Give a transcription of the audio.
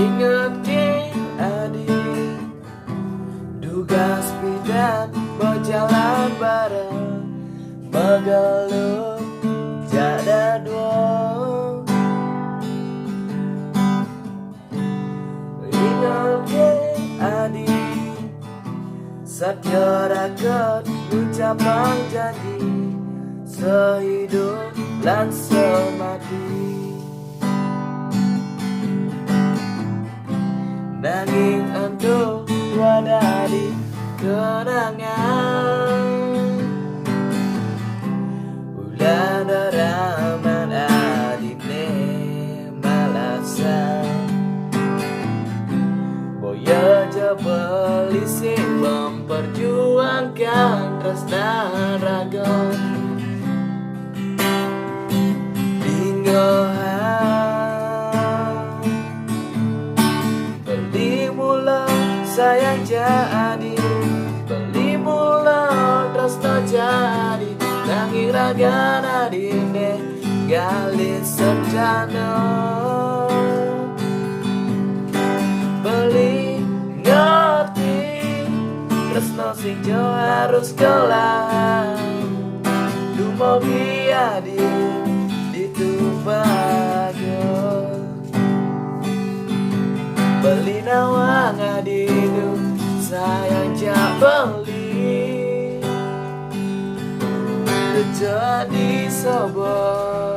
Ingat ke adik, tugas bidan berjalan bareng, mengeluh jada dua. Ingat ke adik, satya raket ucapan janji, sehidup lan semati. Nanging untuk wadadi kenangan, ulah daraman adine malasan. Boya aja belisik memperjuangkan tresna raga. Sayang jadi, beli mula tresna jadi, nanging ragana dine gali sarjana. Beli ngerti tresna sing jo harus kelang, dumugi adi ditumpaga. Beli nawang adinu sayang jak beli, jadi sobat.